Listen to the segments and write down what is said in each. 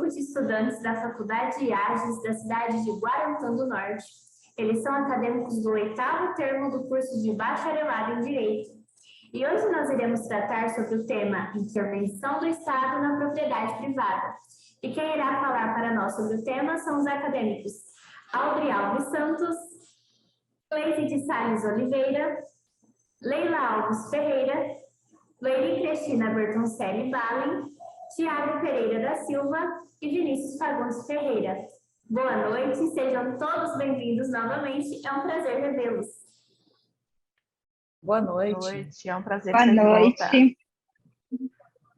grupo de estudantes da Faculdade de Agés da cidade de Guarantã do Norte. Eles são acadêmicos do 8º termo do curso de bacharelado em Direito. E hoje nós iremos tratar sobre o tema Intervenção do Estado na Propriedade Privada. E quem irá falar para nós sobre o tema são os acadêmicos Audrey Alves Santos, Cleide de Salles Oliveira, Leila Alves Ferreira, Leire Cristina Bertoncelli Balen, Tiago Pereira da Silva e Vinícius Fagundes Ferreira. Boa noite, sejam todos bem-vindos novamente, é um prazer revê-los. Boa noite. É um prazer Boa noite.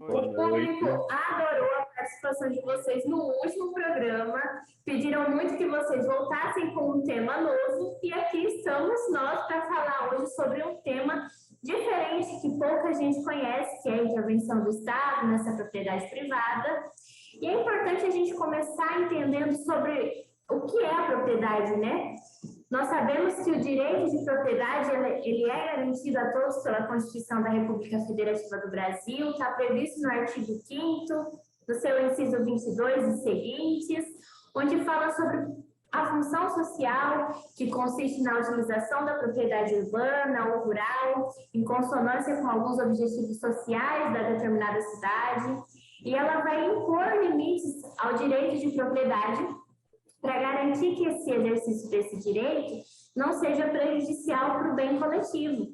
O público adorou a participação de vocês no último programa, pediram muito que vocês voltassem com um tema novo e aqui estamos nós para falar hoje sobre um tema diferente que pouca gente conhece, que é a intervenção do Estado nessa propriedade privada. E é importante a gente começar entendendo sobre o que é a propriedade, né? Nós sabemos que o direito de propriedade ele é garantido a todos pela Constituição da República Federativa do Brasil, está previsto no artigo 5º, do seu inciso 22 e seguintes, onde fala sobre a função social, que consiste na utilização da propriedade urbana ou rural, em consonância com alguns objetivos sociais da determinada cidade, e ela vai impor limites ao direito de propriedade para garantir que esse exercício desse direito não seja prejudicial para o bem coletivo.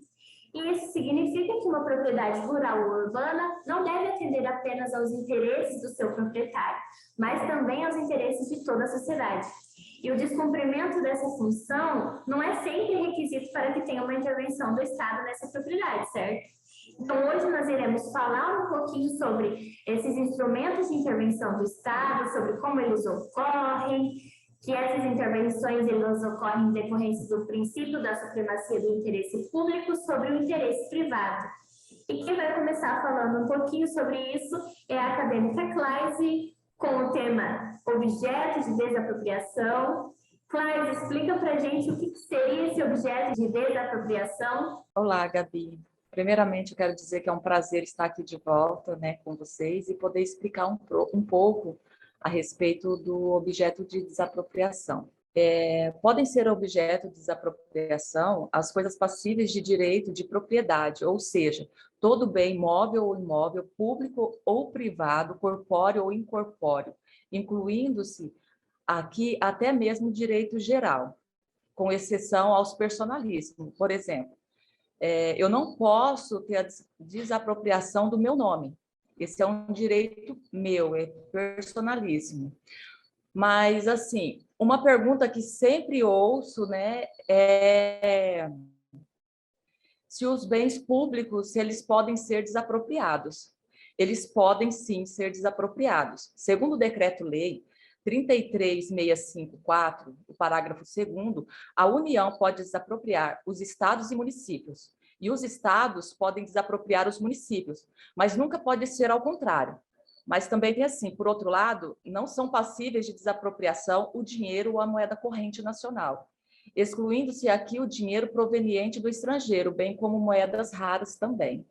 E isso significa que uma propriedade rural ou urbana não deve atender apenas aos interesses do seu proprietário, mas também aos interesses de toda a sociedade. E o descumprimento dessa função não é sempre requisito para que tenha uma intervenção do Estado nessa propriedade, certo? Então, hoje nós iremos falar um pouquinho sobre esses instrumentos de intervenção do Estado, sobre como eles ocorrem, que essas intervenções elas ocorrem em decorrência do princípio da supremacia do interesse público sobre o interesse privado. E quem vai começar falando um pouquinho sobre isso é a acadêmica Claise, com o tema objeto de desapropriação. Claise, explica para a gente o que seria esse objeto de desapropriação. Olá, Gabi. Primeiramente, eu quero dizer que é um prazer estar aqui de volta, né, com vocês e poder explicar um pouco a respeito do objeto de desapropriação. Podem ser objeto de desapropriação as coisas passíveis de direito de propriedade, ou seja, todo bem móvel ou imóvel, público ou privado, corpóreo ou incorpóreo, incluindo-se aqui até mesmo direito geral, com exceção aos personalíssimos. Por exemplo, eu não posso ter a desapropriação do meu nome. Esse é um direito meu, é personalíssimo. Mas, assim, uma pergunta que sempre ouço, né, é se os bens públicos, se eles podem ser desapropriados. Eles podem, sim, ser desapropriados. Segundo o Decreto-Lei 33.654, o parágrafo 2º, a União pode desapropriar os estados e municípios. E os estados podem desapropriar os municípios, mas nunca pode ser ao contrário. Mas também tem assim, por outro lado, não são passíveis de desapropriação o dinheiro ou a moeda corrente nacional, excluindo-se aqui o dinheiro proveniente do estrangeiro, bem como moedas raras também.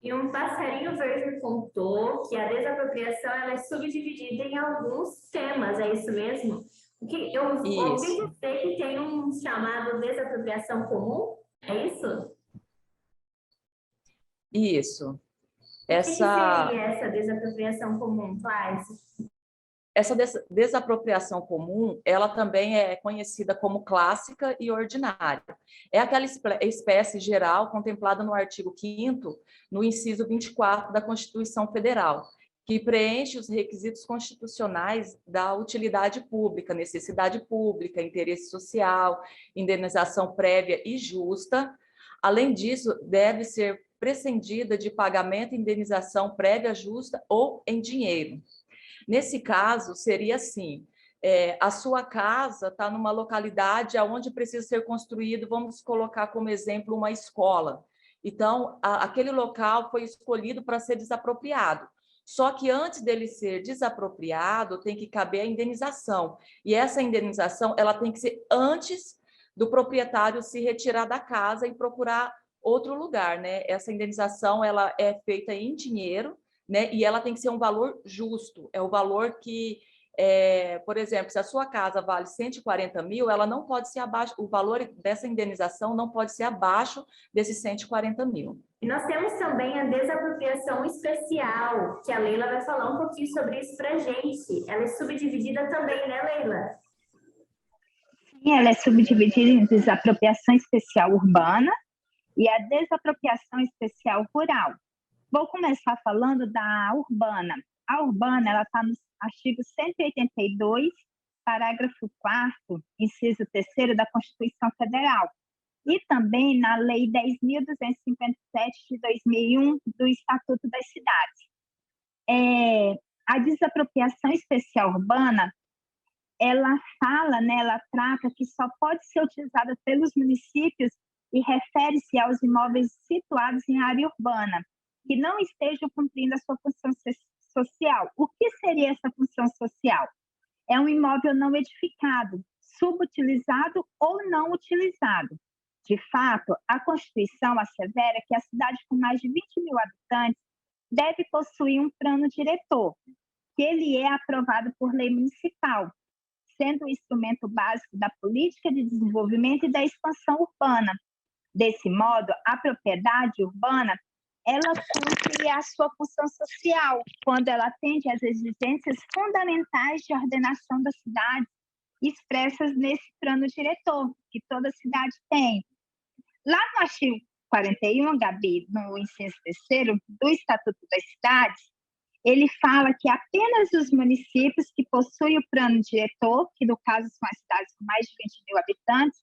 E um passarinho verde contou que a desapropriação ela é subdividida em alguns temas, é isso mesmo? Que eu ouvi dizer que tem um chamado desapropriação comum, é isso? Isso. O que seria essa desapropriação comum, Claise? Essa desapropriação comum, ela também é conhecida como clássica e ordinária. É aquela espécie geral contemplada no artigo 5º, no inciso 24 da Constituição Federal, que preenche os requisitos constitucionais da utilidade pública, necessidade pública, interesse social, indenização prévia e justa. Além disso, deve ser prescindida de pagamento e indenização prévia justa ou em dinheiro. Nesse caso, seria assim, a sua casa está numa localidade onde precisa ser construído, vamos colocar como exemplo, uma escola. Então, aquele local foi escolhido para ser desapropriado. Só que antes dele ser desapropriado, tem que caber a indenização. E essa indenização ela tem que ser antes do proprietário se retirar da casa e procurar outro lugar, né? Essa indenização ela é feita em dinheiro, né? E ela tem que ser um valor justo, é o valor que, por exemplo, se a sua casa vale 140 mil, ela não pode ser abaixo, o valor dessa indenização não pode ser abaixo desses 140 mil. E nós temos também a desapropriação especial, que a Leila vai falar um pouquinho sobre isso para a gente. Ela é subdividida também, né, Leila? Sim, ela é subdividida em desapropriação especial urbana e a desapropriação especial rural. Vou começar falando da urbana. A urbana ela está no artigo 182, parágrafo 4º, inciso 3º da Constituição Federal, e também na Lei 10.257 de 2001 do Estatuto das Cidades. A desapropriação especial urbana, ela fala, né, ela trata que só pode ser utilizada pelos municípios e refere-se aos imóveis situados em área urbana, que não estejam cumprindo a sua função social. O que seria essa função social? É um imóvel não edificado, subutilizado ou não utilizado. De fato, a Constituição assevera que a cidade com mais de 20 mil habitantes deve possuir um plano diretor, que ele é aprovado por lei municipal, sendo o instrumento básico da política de desenvolvimento e da expansão urbana. Desse modo, a propriedade urbana ela cumpre a sua função social, quando ela atende às exigências fundamentais de ordenação da cidade expressas nesse plano diretor, que toda cidade tem. Lá no artigo 41, Gabi, no inciso 3º do Estatuto das Cidades, ele fala que apenas os municípios que possuem o plano diretor, que no caso são as cidades com mais de 20 mil habitantes,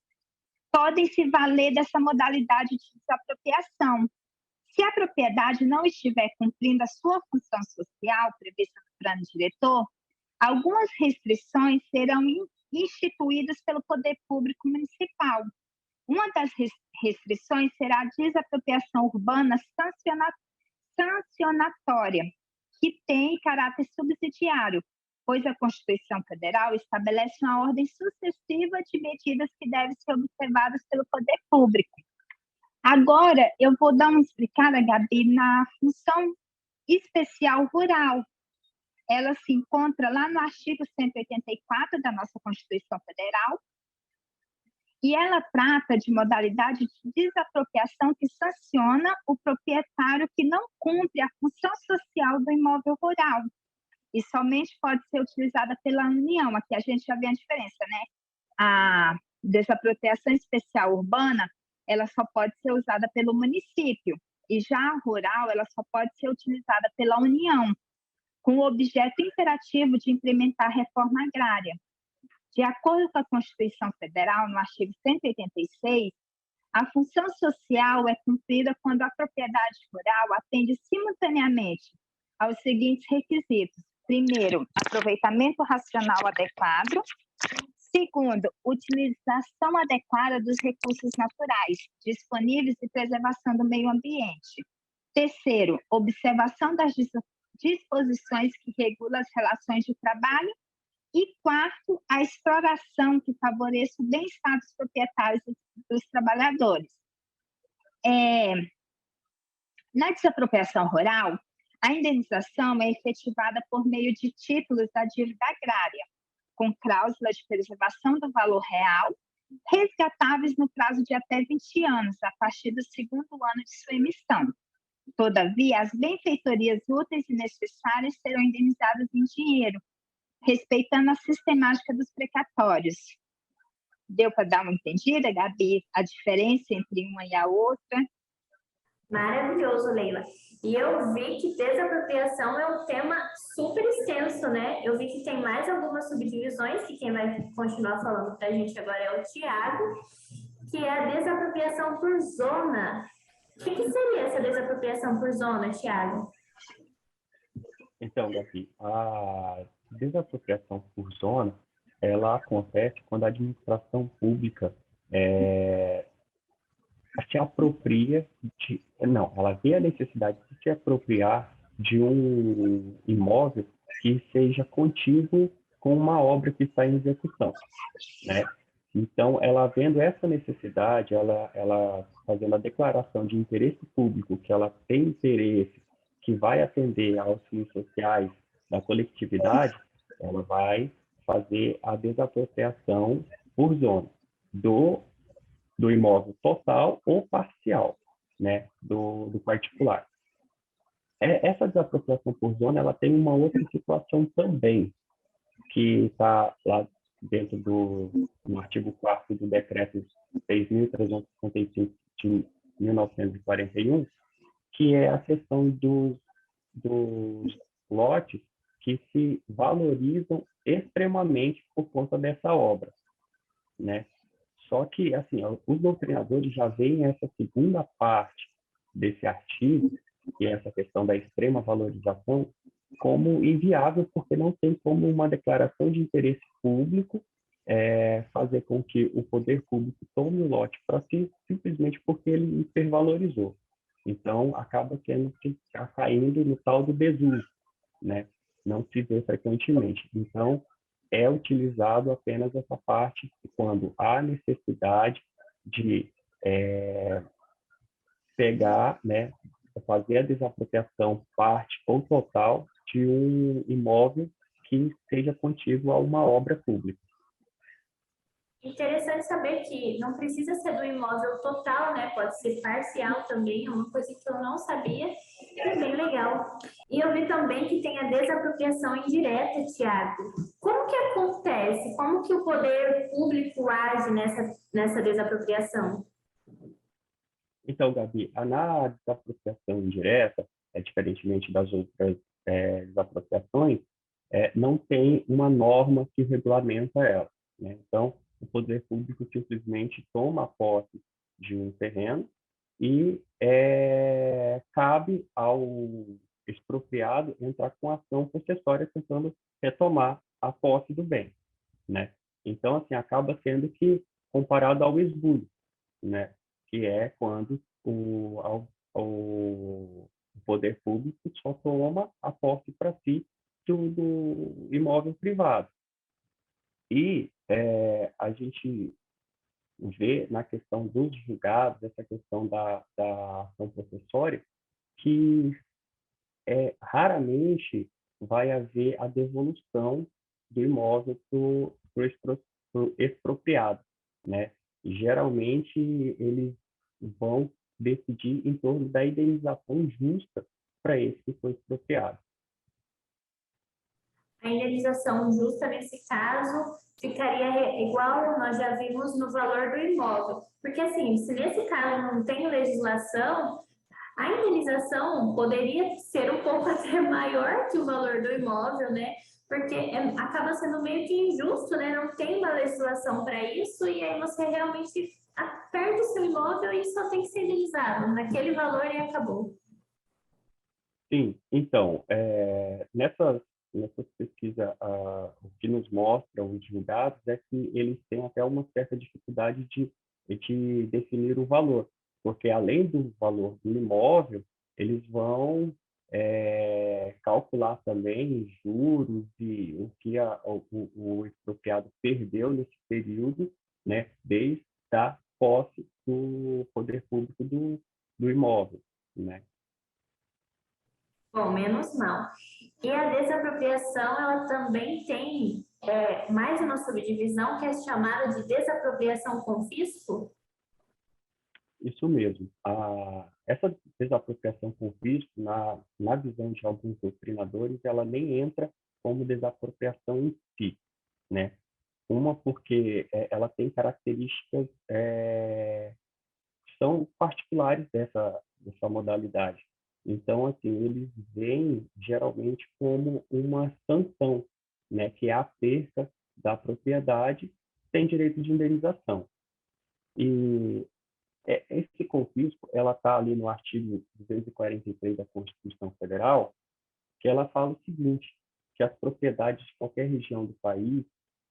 podem se valer dessa modalidade de desapropriação. Se a propriedade não estiver cumprindo a sua função social prevista no plano diretor, algumas restrições serão instituídas pelo poder público municipal. Uma das restrições será a desapropriação urbana sancionatória, que tem caráter subsidiário, pois a Constituição Federal estabelece uma ordem sucessiva de medidas que devem ser observadas pelo poder público. Agora, eu vou dar uma explicada, Gabi, na função especial rural. Ela se encontra lá no artigo 184 da nossa Constituição Federal, e ela trata de modalidade de desapropriação que sanciona o proprietário que não cumpre a função social do imóvel rural, e somente pode ser utilizada pela União. Aqui a gente já vê a diferença, né? A desapropriação especial urbana, ela só pode ser usada pelo município, e já a rural, ela só pode ser utilizada pela União, com o objeto imperativo de implementar a reforma agrária. De acordo com a Constituição Federal, no artigo 186, a função social é cumprida quando a propriedade rural atende simultaneamente aos seguintes requisitos. Primeiro, aproveitamento racional adequado. Segundo, utilização adequada dos recursos naturais disponíveis e preservação do meio ambiente. Terceiro, observação das disposições que regulam as relações de trabalho. E quarto, a exploração que favoreça o bem-estar dos proprietários e dos trabalhadores. Na desapropriação rural, a indenização é efetivada por meio de títulos da dívida agrária, com cláusula de preservação do valor real, resgatáveis no prazo de até 20 anos, a partir do segundo ano de sua emissão. Todavia, as benfeitorias úteis e necessárias serão indenizadas em dinheiro, respeitando a sistemática dos precatórios. Deu para dar uma entendida, Gabi, a diferença entre uma e a outra? Maravilhoso, Leila. E eu vi que desapropriação é um tema super extenso, né? Eu vi que tem mais algumas subdivisões, que quem vai continuar falando para a gente agora é o Tiago, que é a desapropriação por zona. O que seria essa desapropriação por zona, Tiago? Então, Gabi, a desapropriação por zona, ela acontece quando a administração pública se apropria ela vê a necessidade de se apropriar de um imóvel que seja contíguo com uma obra que está em execução, né? Então, ela vendo essa necessidade, ela fazendo a declaração de interesse público, que ela tem interesse que vai atender aos fins sociais da coletividade, ela vai fazer a desapropriação por zona do imóvel total ou parcial, né, do particular. Essa desapropriação por zona, ela tem uma outra situação também, que está lá dentro no artigo 4º do decreto 6.365 de 1941, que é a questão dos lotes que se valorizam extremamente por conta dessa obra, né? Só que, assim, os doutrinadores já veem essa segunda parte desse artigo, que é essa questão da extrema valorização, como inviável, porque não tem como uma declaração de interesse público fazer com que o poder público tome o lote para si, simplesmente porque ele hipervalorizou. Então, acaba caindo no tal do desuso, né? Não se vê frequentemente. Então, é utilizado apenas essa parte quando há necessidade de pegar, né, fazer a desapropriação parte ou total de um imóvel que esteja contíguo a uma obra pública. Interessante saber que não precisa ser do imóvel total, né? Pode ser parcial também, é uma coisa que eu não sabia, é bem legal. E eu vi também que tem a desapropriação indireta, Tiago. Como que acontece? Como que o poder público age nessa desapropriação? Então, Gabi, na desapropriação indireta, diferentemente das outras desapropriações, não tem uma norma que regulamenta ela, né? Então, o poder público simplesmente toma posse de um terreno e cabe ao expropriado entrar com ação possessória tentando retomar a posse do bem, né? Então, assim, acaba sendo que comparado ao esbulho, né? Que é quando o poder público só toma a posse para si do imóvel privado. E a gente vê na questão dos julgados, essa questão da ação possessória, que raramente vai haver a devolução do imóvel para o expropriado, né? Geralmente, eles vão decidir em torno da indenização justa para esse que foi expropriado. A indenização justa, nesse caso, ficaria igual nós já vimos no valor do imóvel. Porque, assim, se nesse caso não tem legislação, a indenização poderia ser um pouco até maior que o valor do imóvel, né? Porque acaba sendo meio que injusto, né? Não tem uma legislação para isso e aí você realmente perde o seu imóvel e só tem que ser indenizado naquele valor e acabou. Sim, então, nessas pesquisas, o que nos mostra os julgados é que eles têm até uma certa dificuldade de definir o valor, porque além do valor do imóvel, eles vão calcular também juros e o que o expropriado perdeu nesse período, né, desde a posse do poder público do imóvel, né? Bom, menos mal. E a desapropriação, ela também tem mais uma subdivisão que é chamada de desapropriação com fisco? Isso mesmo. Essa desapropriação por risco, na visão de alguns doutrinadores, ela nem entra como desapropriação em si, né? Uma porque ela tem características que são particulares dessa modalidade. Então, assim, eles veem geralmente como uma sanção, né? Que é a perca da propriedade sem direito de indenização. E esse confisco, ela está ali no artigo 243 da Constituição Federal, que ela fala o seguinte, que as propriedades de qualquer região do país,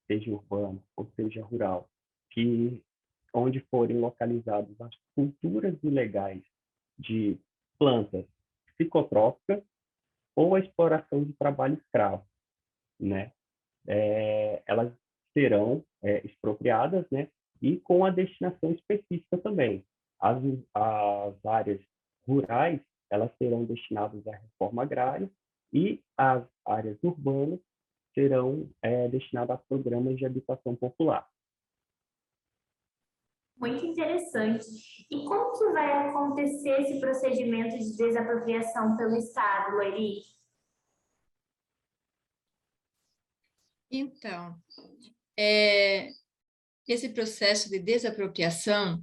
seja urbana ou seja rural, onde forem localizadas as culturas ilegais de plantas psicotrópicas ou a exploração de trabalho escravo, né? Elas serão expropriadas, né? E com a destinação específica também. As áreas rurais elas serão destinadas à reforma agrária e as áreas urbanas serão destinadas a programas de habitação popular. Muito interessante. E como que vai acontecer esse procedimento de desapropriação pelo Estado, Loiri? Então, esse processo de desapropriação,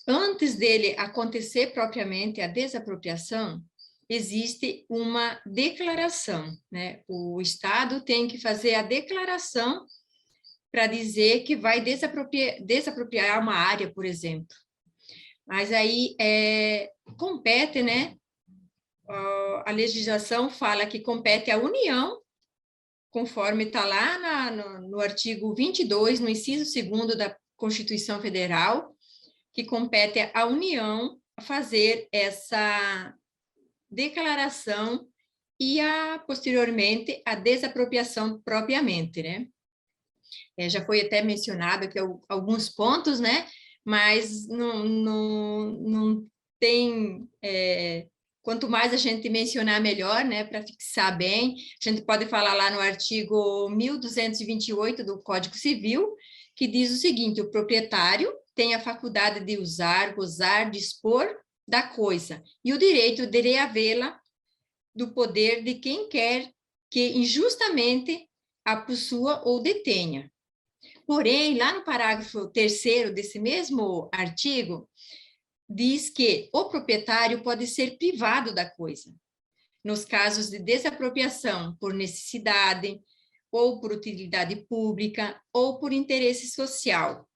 antes dele acontecer propriamente a desapropriação, existe uma declaração, né? O Estado tem que fazer a declaração para dizer que vai desapropriar uma área, por exemplo. Mas aí compete, né? A legislação fala que compete à União, conforme está lá no artigo 22, no inciso 2º da Constituição Federal, que compete à União fazer essa declaração e, posteriormente, a desapropriação propriamente, né? Já foi até mencionado aqui alguns pontos, né? Mas não tem... quanto mais a gente mencionar, melhor, né? Para fixar bem. A gente pode falar lá no artigo 1228 do Código Civil, que diz o seguinte: o proprietário tem a faculdade de usar, gozar, dispor da coisa, e o direito de reavê-la do poder de quem quer que injustamente a possua ou detenha. Porém, lá no parágrafo 3º desse mesmo artigo, diz que o proprietário pode ser privado da coisa, nos casos de desapropriação por necessidade, ou por utilidade pública, ou por interesse social,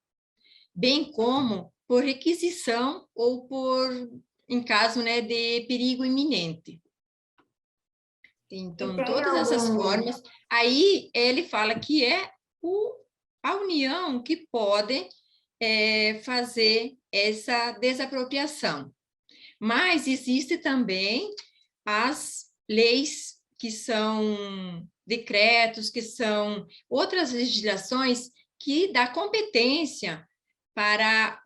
bem como por requisição ou em caso, né, de perigo iminente. Então, todas essas formas, aí ele fala que é a União que pode fazer essa desapropriação. Mas existe também as leis que são decretos, que são outras legislações que dá competência para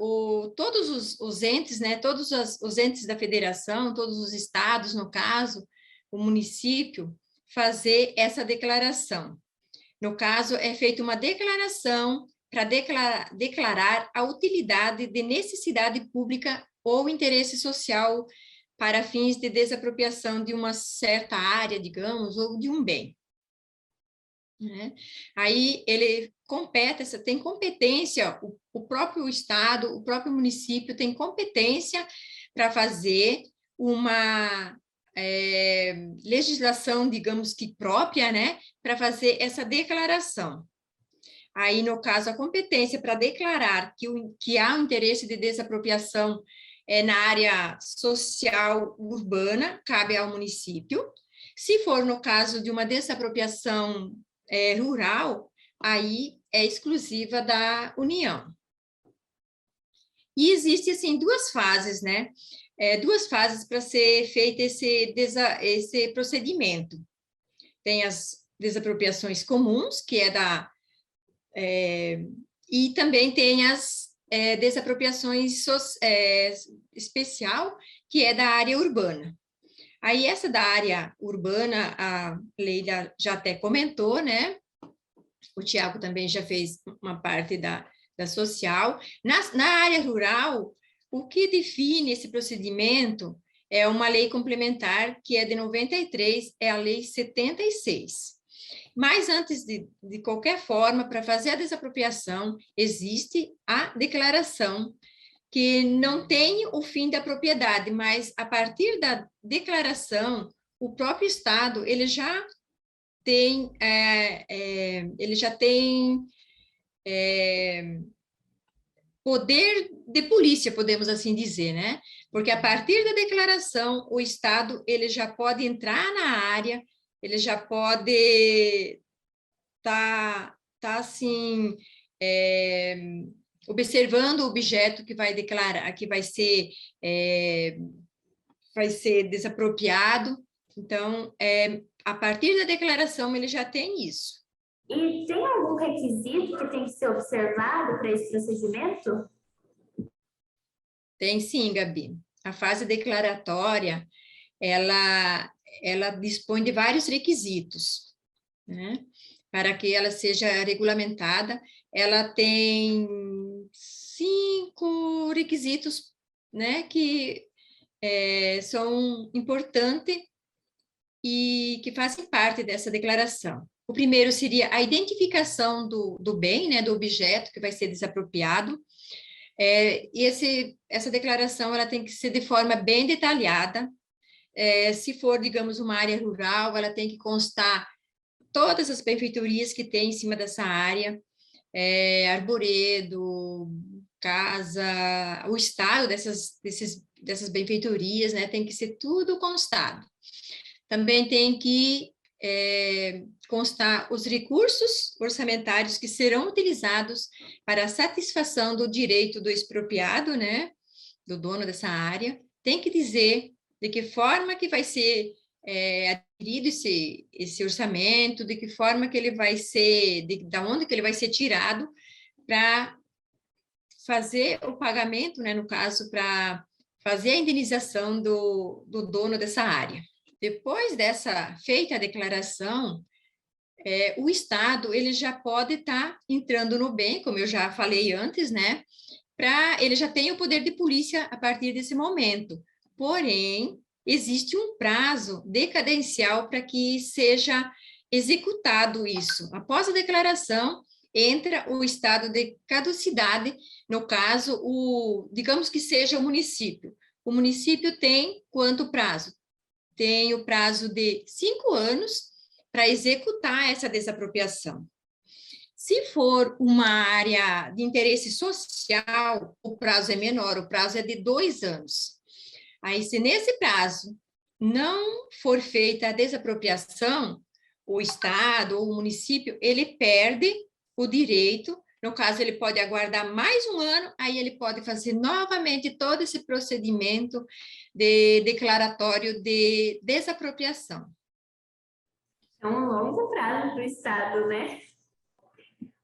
todos os entes, né, todos os entes da federação, todos os estados, no caso, o município, fazer essa declaração. No caso, é feita uma declaração para declarar a utilidade de necessidade pública ou interesse social para fins de desapropriação de uma certa área, digamos, ou de um bem. Né? Aí ele tem competência, o próprio Estado, o próprio município tem competência para fazer uma legislação, digamos que própria, né, para fazer essa declaração. Aí, no caso, a competência para declarar que há um interesse de desapropriação na área social urbana, cabe ao município. Se for no caso de uma desapropriação rural, aí é exclusiva da União. E existe, assim, duas fases, né? Duas fases para ser feito esse procedimento. Tem as desapropriações comuns, que e também tem as desapropriações especial, que é da área urbana. Aí, essa da área urbana, a Leila já até comentou, né? O Tiago também já fez uma parte da social. Na área rural, o que define esse procedimento é uma lei complementar, que é de 93, é a Lei 76. Mas, antes de qualquer forma, para fazer a desapropriação, existe a declaração, que não tem o fim da propriedade, mas, a partir da declaração, o próprio Estado, ele já tem poder de polícia, podemos assim dizer, né? Porque, a partir da declaração, o Estado, ele já pode entrar na área, ele já pode tá assim, observando o objeto que vai declarar, que vai ser desapropriado. Então, a partir da declaração, ele já tem isso. E tem algum requisito que tem que ser observado para esse procedimento? Tem sim, Gabi. A fase declaratória, ela dispõe de vários requisitos, né? Para que ela seja regulamentada, ela tem 5 requisitos, né, que são importantes e que fazem parte dessa declaração. O primeiro seria a identificação do bem, né, do objeto que vai ser desapropriado. Essa declaração ela tem que ser de forma bem detalhada. Se for, digamos, uma área rural, ela tem que constar todas as benfeitorias que tem em cima dessa área, arvoredo, casa, o estado dessas benfeitorias, né, tem que ser tudo constado. Também tem que constar os recursos orçamentários que serão utilizados para a satisfação do direito do expropriado, né, do dono dessa área. Tem que dizer de que forma que vai ser adquirido esse orçamento, de que forma que ele vai ser, de onde que ele vai ser tirado para fazer o pagamento, né, no caso, para fazer a indenização do dono dessa área. Depois dessa feita a declaração, o Estado ele já pode estar entrando no bem, como eu já falei antes, né? Ele já tem o poder de polícia a partir desse momento. Porém, existe um prazo decadencial para que seja executado isso. Após a declaração, entra o estado de caducidade, no caso, digamos que seja o município. O município tem quanto prazo? Tem o prazo de 5 anos para executar essa desapropriação. Se for uma área de interesse social, o prazo é menor, o prazo é de 2 anos. Aí, se nesse prazo não for feita a desapropriação, o Estado ou o município, ele perde o direito. No caso, ele pode aguardar mais 1 ano, aí ele pode fazer novamente todo esse procedimento de declaratório de desapropriação. É um longo prazo para o Estado, né?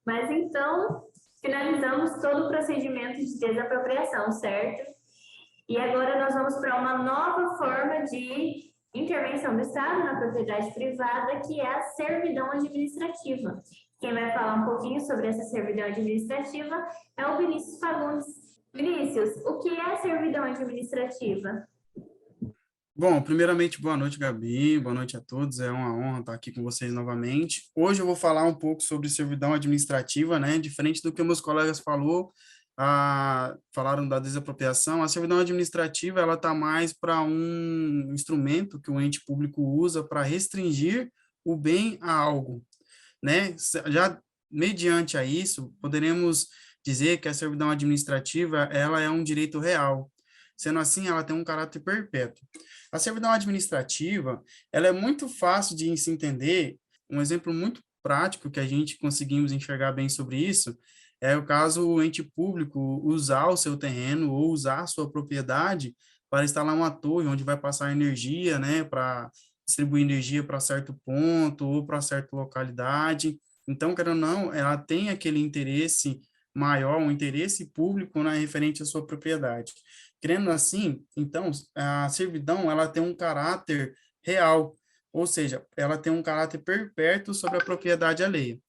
Mas então, finalizamos todo o procedimento de desapropriação, certo? E agora nós vamos para uma nova forma de intervenção do Estado na propriedade privada, que é a servidão administrativa. Quem vai falar um pouquinho sobre essa servidão administrativa é o Vinícius Fagundes. Vinícius, o que é a servidão administrativa? Bom, primeiramente, boa noite, Gabi, boa noite a todos, é uma honra estar aqui com vocês novamente. Hoje eu vou falar um pouco sobre servidão administrativa, né, diferente do que meus colegas falaram da desapropriação. A servidão administrativa, ela está mais para um instrumento que o ente público usa para restringir o bem a algo, né, já mediante a isso, poderemos dizer que a servidão administrativa, ela é um direito real. Sendo assim, ela tem um caráter perpétuo. A servidão administrativa, ela é muito fácil de se entender. Um exemplo muito prático que a gente conseguimos enxergar bem sobre isso é o caso o ente público usar o seu terreno ou usar a sua propriedade para instalar uma torre onde vai passar energia, né, para distribuir energia para certo ponto ou para certa localidade. Então, querendo ou não, ela tem aquele interesse maior, um interesse público, né, referente à sua propriedade. Querendo assim, então, a servidão, ela tem um caráter real, ou seja, ela tem um caráter perpétuo sobre a propriedade alheia.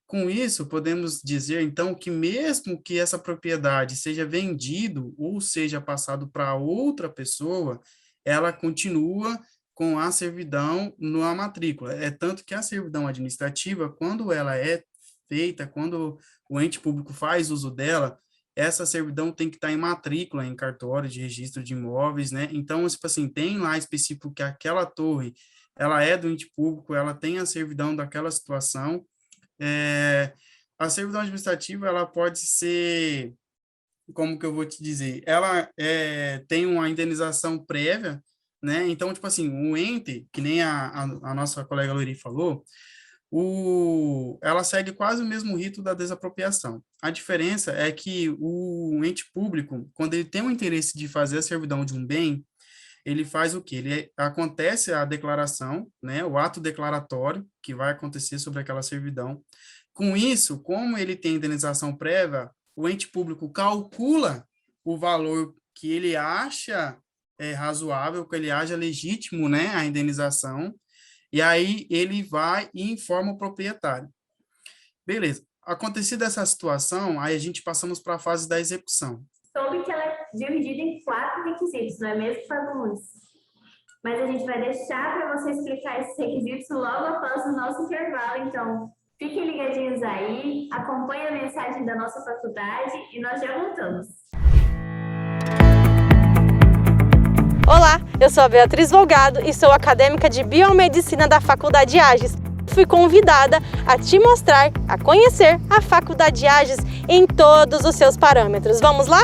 Com isso, podemos dizer, então, que mesmo que essa propriedade seja vendido ou seja passado para outra pessoa, ela continua com a servidão na matrícula. É tanto que a servidão administrativa, quando ela é feita, quando o ente público faz uso dela, essa servidão tem que estar em matrícula, em cartório de registro de imóveis, né? Então, tipo assim, tem lá específico que aquela torre, ela é do ente público, ela tem a servidão daquela situação. A servidão administrativa, ela pode ser, como que eu vou te dizer? Ela tem uma indenização prévia, né? Então, tipo assim, o ente, que nem a nossa colega Lori falou, ela segue quase o mesmo rito da desapropriação. A diferença é que o ente público, quando ele tem o interesse de fazer a servidão de um bem, ele faz o quê? Acontece a declaração, né, o ato declaratório que vai acontecer sobre aquela servidão. Com isso, como ele tem indenização prévia, o ente público calcula o valor que ele acha razoável, que ele haja legítimo, né, a indenização, e aí ele vai e informa o proprietário. Beleza. Acontecida essa situação, aí a gente passamos para a fase da execução. Soube que ela é dividida em 4 requisitos, não é mesmo, Fagundes? Mas a gente vai deixar para você explicar esses requisitos logo após o nosso intervalo, então fiquem ligadinhos aí, acompanhem a mensagem da nossa faculdade e nós já voltamos. Olá, eu sou a Beatriz Volgado e sou acadêmica de Biomedicina da Faculdade Ages. Fui convidada a te mostrar, a conhecer a Faculdade Ages em todos os seus parâmetros. Vamos lá?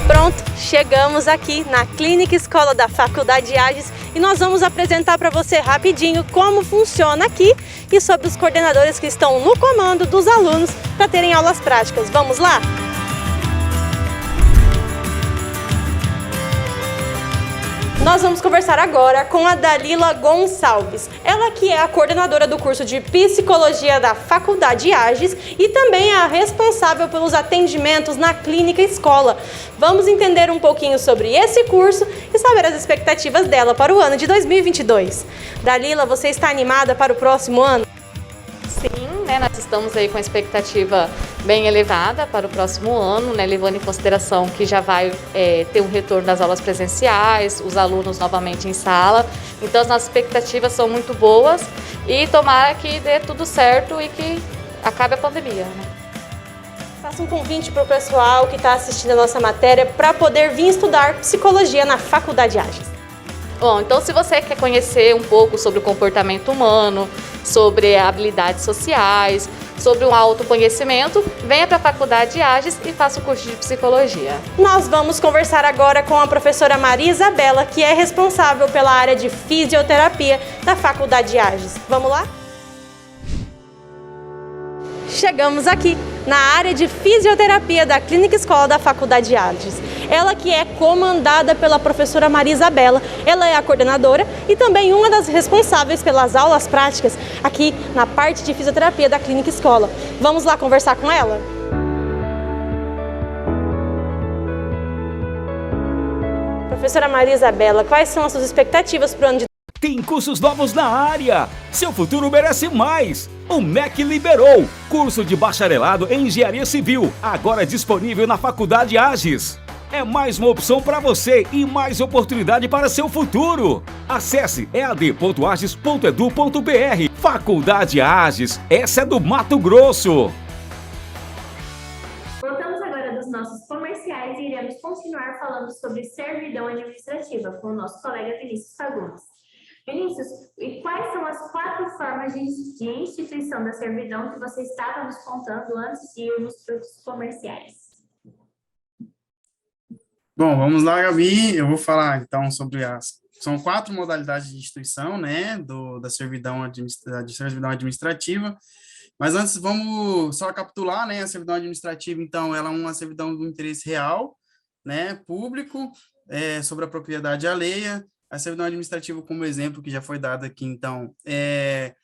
Pronto, chegamos aqui na Clínica Escola da Faculdade Ages e nós vamos apresentar para você rapidinho como funciona aqui e sobre os coordenadores que estão no comando dos alunos para terem aulas práticas. Vamos lá? Nós vamos conversar agora com a Dalila Gonçalves. Ela que é a coordenadora do curso de Psicologia da Faculdade Ages e também é a responsável pelos atendimentos na Clínica Escola. Vamos entender um pouquinho sobre esse curso e saber as expectativas dela para o ano de 2022. Dalila, você está animada para o próximo ano? Sim, né, nós estamos aí com a expectativa bem elevada para o próximo ano, né, levando em consideração que já vai ter um retorno das aulas presenciais, os alunos novamente em sala. Então as nossas expectativas são muito boas e tomara que dê tudo certo e que acabe a pandemia, né? Faça um convite para o pessoal que está assistindo a nossa matéria para poder vir estudar psicologia na Faculdade Ages. Bom, então se você quer conhecer um pouco sobre o comportamento humano, sobre habilidades sociais, sobre um autoconhecimento, venha para a Faculdade Ages e faça o curso de Psicologia. Nós vamos conversar agora com a professora Maria Isabela, que é responsável pela área de Fisioterapia da Faculdade Ages. Vamos lá? Chegamos aqui na área de Fisioterapia da Clínica Escola da Faculdade Ages. Ela que é comandada pela professora Maria Isabela, ela é a coordenadora e também uma das responsáveis pelas aulas práticas aqui na parte de Fisioterapia da Clínica Escola. Vamos lá conversar com ela? Professora Maria Isabela, quais são as suas expectativas para o ano de... Tem cursos novos na área! Seu futuro merece mais! O MEC liberou! Curso de bacharelado em Engenharia Civil, agora disponível na Faculdade Ages. É mais uma opção para você e mais oportunidade para seu futuro. Acesse ead.ages.edu.br. Faculdade Ages, essa é do Mato Grosso. Voltamos agora dos nossos comerciais e iremos continuar falando sobre servidão administrativa com o nosso colega Vinícius Fagundes. Vinícius, e quais são as 4 formas de instituição da servidão que você estava nos contando antes de irmos para os comerciais? Bom, vamos lá, Gabi. Eu vou falar, então, sobre São 4 modalidades de instituição, né, da servidão administrativa. Mas antes, vamos só recapitular, né, a servidão administrativa, então, ela é uma servidão do interesse real, né, público, sobre a propriedade alheia. A servidão administrativa, como exemplo que já foi dado aqui, então, é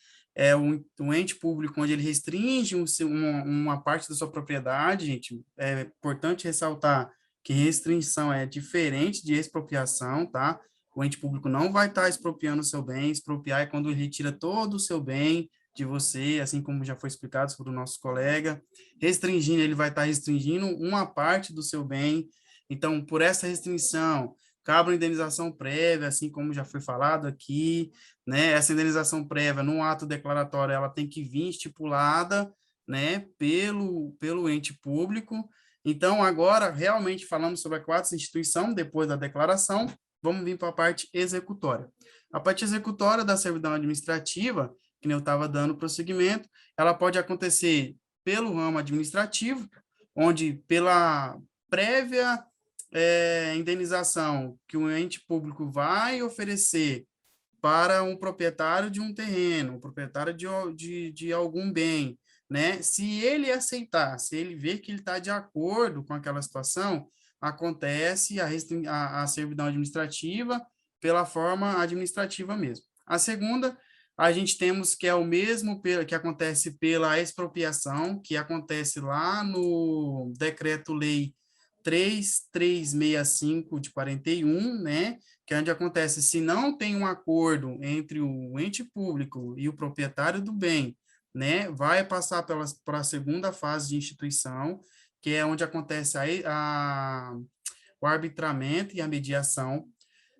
um ente público onde ele restringe uma parte da sua propriedade, gente. É importante ressaltar que restrição é diferente de expropriação, tá? O ente público não vai estar expropriando o seu bem. Expropriar é quando ele retira todo o seu bem de você, assim como já foi explicado por o nosso colega. Restringindo, ele vai estar restringindo uma parte do seu bem. Então, por essa restrição, cabe uma indenização prévia, assim como já foi falado aqui, né? Essa indenização prévia, no ato declaratório, ela tem que vir estipulada, né, pelo ente público. Então, agora, realmente, falamos sobre a 4ª instituição, depois da declaração, vamos vir para a parte executória. A parte executória da servidão administrativa, que eu estava dando prosseguimento, ela pode acontecer pelo ramo administrativo, onde pela prévia indenização que o ente público vai oferecer para um proprietário de um terreno, um proprietário de algum bem, né? Se ele aceitar, se ele ver que ele está de acordo com aquela situação, acontece a servidão administrativa pela forma administrativa mesmo. A segunda, a gente temos que é o mesmo que acontece pela expropriação, que acontece lá no Decreto-Lei 3365 de 41, né? Que é onde acontece, se não tem um acordo entre o ente público e o proprietário do bem, né? Vai passar para a segunda fase de instituição, que é onde acontece o arbitramento e a mediação.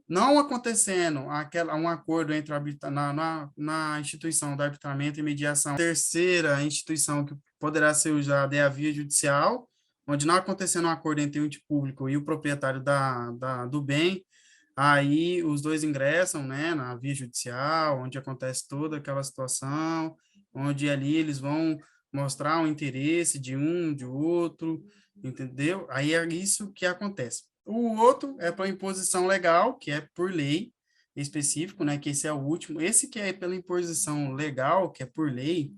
Não acontecendo um acordo entre na instituição do arbitramento e mediação, a terceira instituição que poderá ser usada é a via judicial, onde não acontecendo um acordo entre o ente público e o proprietário do bem, aí os dois ingressam, né, na via judicial, onde acontece toda aquela situação, onde ali eles vão mostrar o interesse de um, de outro, entendeu? Aí é isso que acontece. O outro é para imposição legal, que é por lei específico, né, que esse é o último. Esse que é pela imposição legal, que é por lei,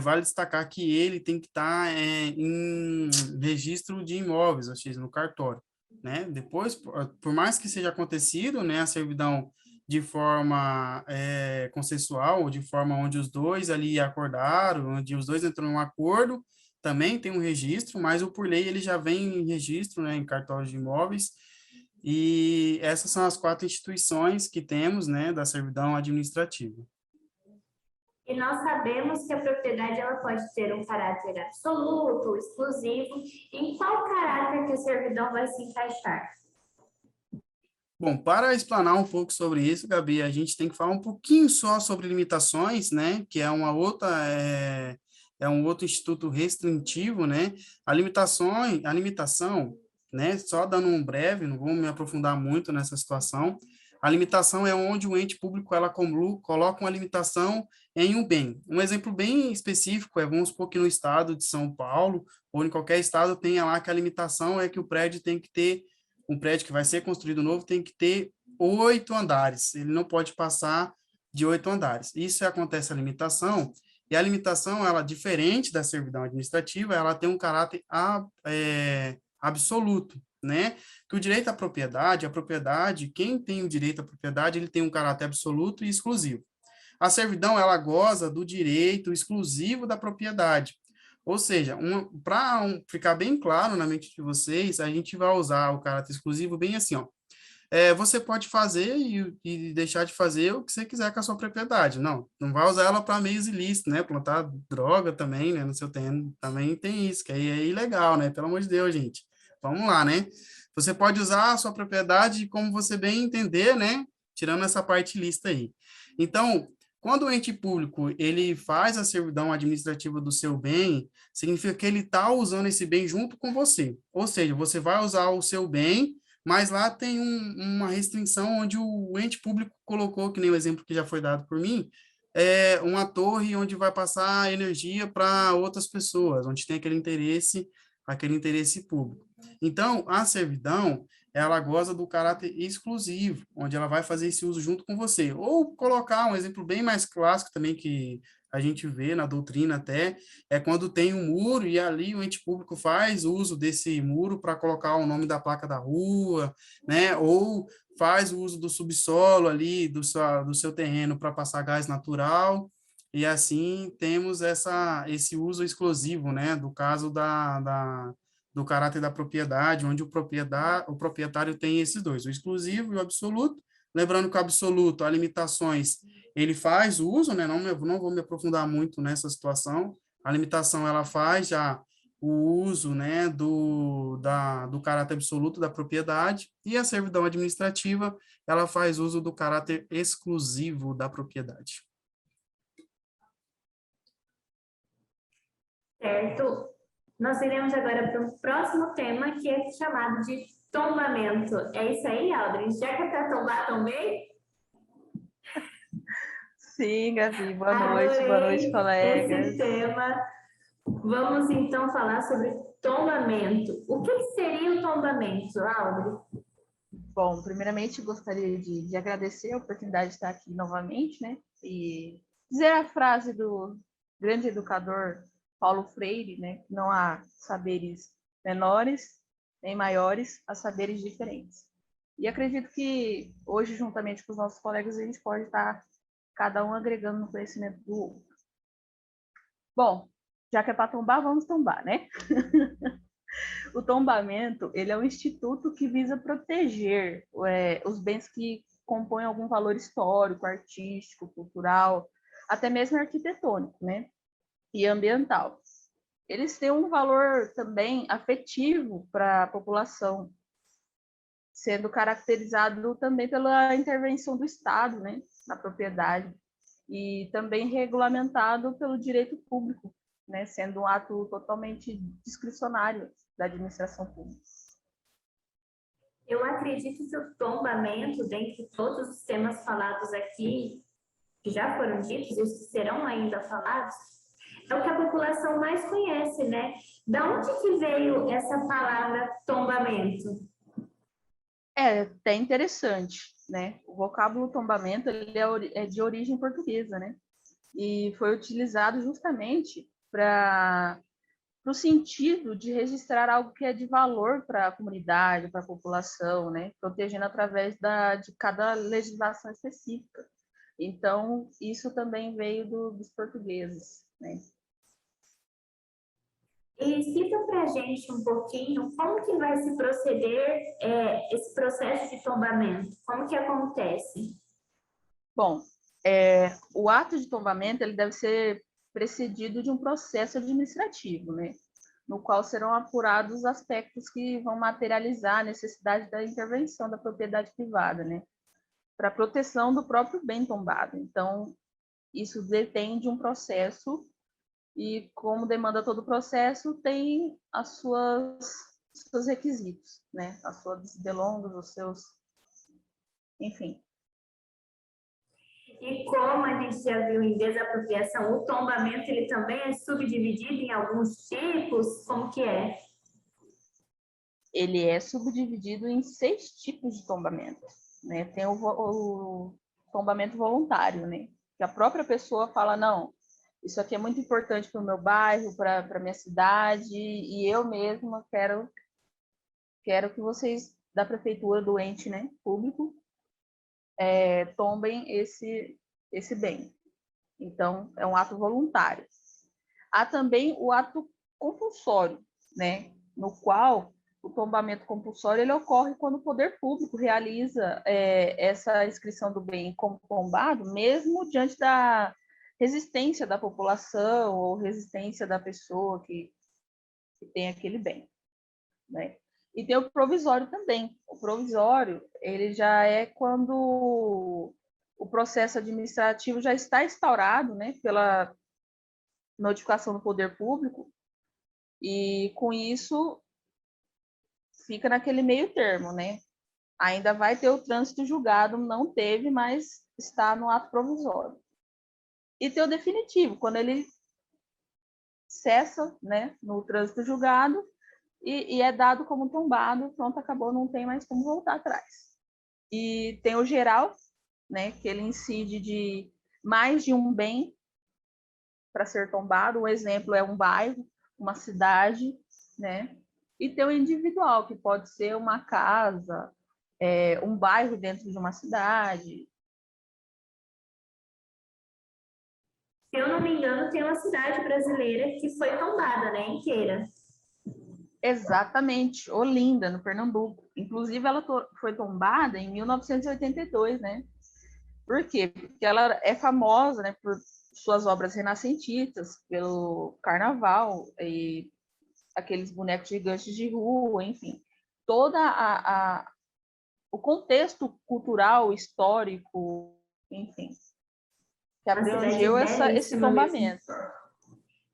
vale destacar que ele tem que estar em registro de imóveis, ou seja, no cartório, né? Depois, por mais que seja acontecido, né, a servidão de forma consensual, ou de forma onde os dois ali acordaram, onde os dois entraram em um acordo, também tem um registro, mas o por lei ele já vem em registro, né, em cartórios de imóveis, e essas são as 4 instituições que temos, né, da servidão administrativa. E nós sabemos que a propriedade ela pode ter um caráter absoluto, exclusivo. Em qual caráter que a servidão vai se encaixar? Bom, para explanar um pouco sobre isso, Gabi, a gente tem que falar um pouquinho só sobre limitações, né, que é uma outra, um outro instituto restritivo, né, a limitação, né, só dando um breve, não vou me aprofundar muito nessa situação, a limitação é onde o ente público ela coloca uma limitação em um bem. Um exemplo bem específico vamos supor que no estado de São Paulo, ou em qualquer estado, tenha lá que a limitação é que o prédio tem que ter, um prédio que vai ser construído novo tem que ter 8 andares, ele não pode passar de 8 andares. Isso acontece a limitação, e a limitação, ela diferente da servidão administrativa, ela tem um caráter absoluto, né? Que o direito à propriedade, quem tem o direito à propriedade, ele tem um caráter absoluto e exclusivo. A servidão, ela goza do direito exclusivo da propriedade. Ou seja, para ficar bem claro na mente de vocês, a gente vai usar o caráter exclusivo bem assim, ó. Você pode fazer e deixar de fazer o que você quiser com a sua propriedade. Não vai usar ela para meios ilícitos, né? Plantar droga também, né? No seu terreno também tem isso, que aí é ilegal, né? Pelo amor de Deus, gente. Vamos lá, né? Você pode usar a sua propriedade como você bem entender, né? Tirando essa parte ilícita aí. Então, quando o ente público ele faz a servidão administrativa do seu bem, significa que ele está usando esse bem junto com você. Ou seja, você vai usar o seu bem, mas lá tem uma restrição onde o ente público colocou, que nem o exemplo que já foi dado por mim, uma torre onde vai passar energia para outras pessoas, onde tem aquele interesse público. Então, a servidão, ela goza do caráter exclusivo, onde ela vai fazer esse uso junto com você. Ou colocar um exemplo bem mais clássico também, que a gente vê na doutrina até, é quando tem um muro e ali o ente público faz uso desse muro para colocar o nome da placa da rua, né? Ou faz o uso do subsolo ali, do seu terreno para passar gás natural, e assim temos esse uso exclusivo, né? Do caso do caráter da propriedade, onde o proprietário tem esses dois, o exclusivo e o absoluto. Lembrando que o absoluto, há limitações, ele faz uso, né? Não vou me aprofundar muito nessa situação. A limitação, ela faz já o uso, né, do caráter absoluto da propriedade, e a servidão administrativa, ela faz uso do caráter exclusivo da propriedade. Certo. Nós iremos agora para o próximo tema, que é chamado de tombamento. É isso aí, Aldrin? Já que é para tombar, tombei? Sim, Gabi. Boa noite, colegas. Esse tema. Vamos, então, falar sobre tombamento. O que seria o tombamento, Aldrin? Bom, primeiramente, gostaria de agradecer a oportunidade de estar aqui novamente, né? E dizer a frase do grande educador Paulo Freire, né? Não há saberes menores nem maiores, há saberes diferentes. E acredito que hoje, juntamente com os nossos colegas, a gente pode estar cada um agregando no conhecimento do outro. Bom, já que é para tombar, vamos tombar, né? O tombamento, ele é um instituto que visa proteger os bens que compõem algum valor histórico, artístico, cultural, até mesmo arquitetônico, né? E ambiental. Eles têm um valor também afetivo para a população, sendo caracterizado também pela intervenção do Estado, né, na propriedade, e também regulamentado pelo direito público, né, sendo um ato totalmente discricionário da administração pública. Eu acredito que o tombamento, dentre todos os temas falados aqui, que já foram ditos e os que serão ainda falados, é o que a população mais conhece, né? Da onde que veio essa palavra tombamento? É até interessante, né? O vocábulo tombamento ele é de origem portuguesa, né? E foi utilizado justamente para o sentido de registrar algo que é de valor para a comunidade, para a população, né? Protegendo através de cada legislação específica. Então, isso também veio dos portugueses, né? E cita para a gente um pouquinho como que vai se proceder esse processo de tombamento, como que acontece? Bom, o ato de tombamento ele deve ser precedido de um processo administrativo, né? No qual serão apurados os aspectos que vão materializar a necessidade da intervenção da propriedade privada, né? Para a proteção do próprio bem tombado. Então, isso depende de um processo e, como demanda todo o processo, tem os seus requisitos, né? As suas delongas, os seus... Enfim. E como a gente já viu em desapropriação, o tombamento ele também é subdividido em alguns tipos? Como que é? Ele é subdividido em 6 tipos de tombamento, né? Tem o tombamento voluntário, né? Que a própria pessoa fala, não, isso aqui é muito importante para o meu bairro, para a minha cidade, e eu mesma quero que vocês, da prefeitura, do ente, né, público, tombem esse bem. Então, é um ato voluntário. Há também o ato compulsório, né, no qual o tombamento compulsório ele ocorre quando o poder público realiza essa inscrição do bem como tombado, mesmo diante da resistência da população ou resistência da pessoa que tem aquele bem, né? E tem o provisório também. O provisório, ele já é quando o processo administrativo já está instaurado, né, pela notificação do poder público, e com isso fica naquele meio termo, né? Ainda vai ter o trânsito julgado, não teve, mas está no ato provisório. E tem o definitivo, quando ele cessa, né, no trânsito julgado e é dado como tombado, pronto, acabou, não tem mais como voltar atrás. E tem o geral, né, que ele incide de mais de um bem para ser tombado. Um exemplo é um bairro, uma cidade, né? E tem o individual, que pode ser uma casa, um bairro dentro de uma cidade. Se eu não me engano, tem uma cidade brasileira que foi tombada, né, inteira. Exatamente, Olinda, no Pernambuco. Inclusive, ela foi tombada em 1982, né? Por quê? Porque ela é famosa, né, por suas obras renascentistas, pelo carnaval e aqueles bonecos gigantes de rua, enfim. Todo o contexto cultural, histórico, enfim, que abrangeu esse tombamento.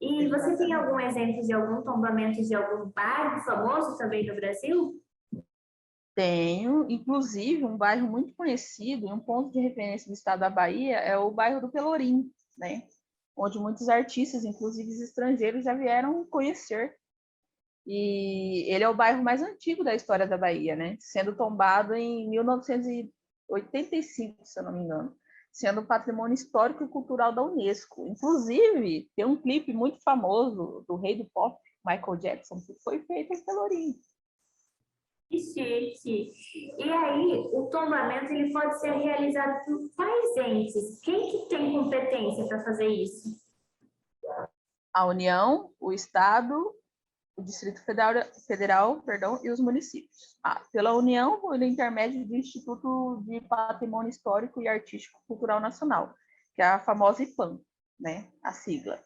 E você tem algum exemplo de algum tombamento de algum bairro famoso também no Brasil? Tenho, inclusive, um bairro muito conhecido e um ponto de referência do estado da Bahia é o bairro do Pelourinho, né? Onde muitos artistas, inclusive estrangeiros, já vieram conhecer. E ele é o bairro mais antigo da história da Bahia, né? Sendo tombado em 1985, se eu não me engano. sendo patrimônio histórico e cultural da Unesco. Inclusive, tem um clipe muito famoso do rei do pop, Michael Jackson, que foi feito em Pelourinho. Que chique. E aí, o tombamento ele pode ser realizado por quais entes? Quem que tem competência para fazer isso? A União, o Estado, o Distrito Federal, e os municípios. Pela União, por intermédio do Instituto de Patrimônio Histórico e Artístico Cultural Nacional, que é a famosa IPAM, né, a sigla.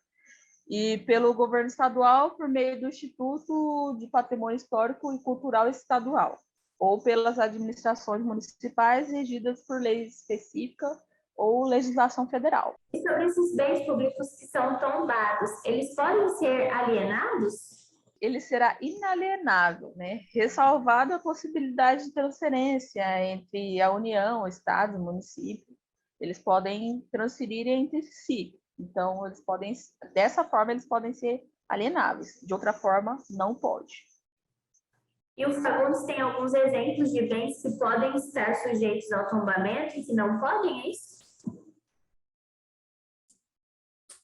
E pelo governo estadual, por meio do Instituto de Patrimônio Histórico e Cultural Estadual, ou pelas administrações municipais regidas por lei específica ou legislação federal. E sobre esses bens públicos que são tombados, eles podem ser alienados? Ele será inalienável, né? Ressalvada a possibilidade de transferência entre a União, o Estado, o município. Eles podem transferir entre si. Então, dessa forma, eles podem ser alienáveis. De outra forma, não pode. E os alunos têm alguns exemplos de bens que podem estar sujeitos ao tombamento e que não podem, é isso?